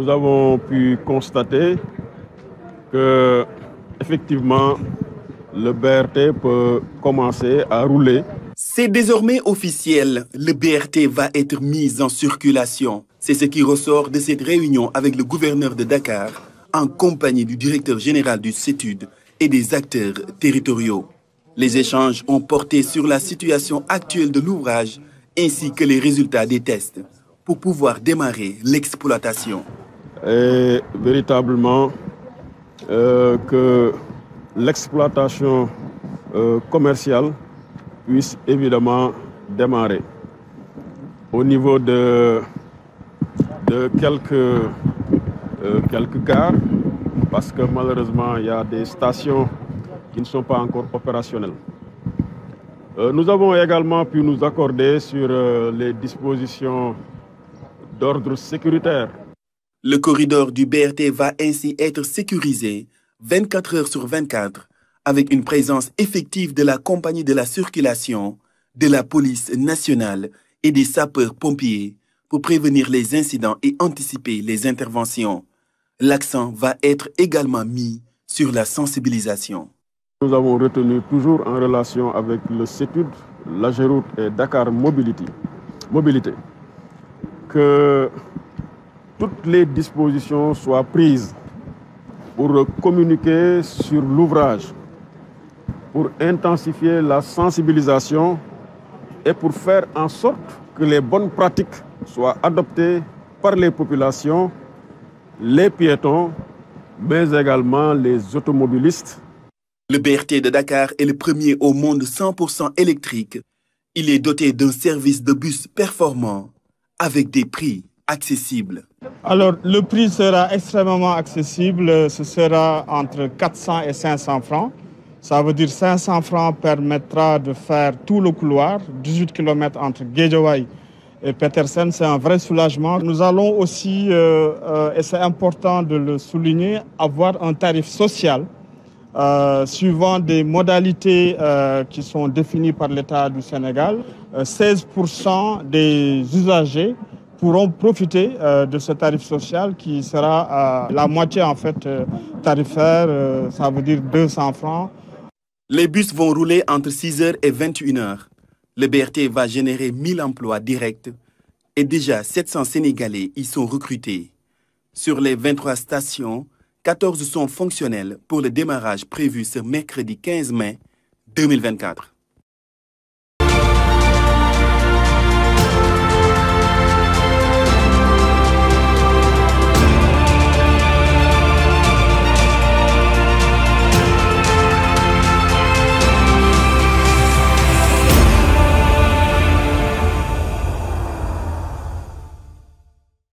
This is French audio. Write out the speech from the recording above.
nous avons pu constater que, effectivement, le BRT peut commencer à rouler. C'est désormais officiel, le BRT va être mis en circulation. C'est ce qui ressort de cette réunion avec le gouverneur de Dakar, en compagnie du directeur général du CETUD et des acteurs territoriaux. Les échanges ont porté sur la situation actuelle de l'ouvrage ainsi que les résultats des tests pour pouvoir démarrer l'exploitation. Et véritablement que l'exploitation commerciale puisse évidemment démarrer. Au niveau de quelques gares, parce que malheureusement il y a des stations qui ne sont pas encore opérationnelles. Nous avons également pu nous accorder sur les dispositions d'ordre sécuritaire. Le corridor du BRT va ainsi être sécurisé 24 heures sur 24 avec une présence effective de la compagnie de la circulation, de la police nationale et des sapeurs-pompiers pour prévenir les incidents et anticiper les interventions. L'accent va être également mis sur la sensibilisation. Nous avons retenu toujours en relation avec le CETUD, l'AGEROUTE et Dakar Mobilité que toutes les dispositions soient prises pour communiquer sur l'ouvrage, pour intensifier la sensibilisation et pour faire en sorte que les bonnes pratiques soient adoptées par les populations, les piétons, mais également les automobilistes. Le BRT de Dakar est le premier au monde 100% électrique. Il est doté d'un service de bus performant avec des prix accessibles. Alors, le prix sera extrêmement accessible. Ce sera entre 400 et 500 francs. Ça veut dire 500 francs permettra de faire tout le couloir, 18 km entre Guédiawaye et Petersen. C'est un vrai soulagement. Nous allons aussi, et c'est important de le souligner, avoir un tarif social suivant des modalités qui sont définies par l'État du Sénégal. 16% des usagers pourront profiter de ce tarif social qui sera la moitié en fait tarifaire, ça veut dire 200 francs. Les bus vont rouler entre 6h et 21h. Le BRT va générer 1000 emplois directs et déjà 700 Sénégalais y sont recrutés. Sur les 23 stations, 14 sont fonctionnelles pour le démarrage prévu ce mercredi 15 mai 2024.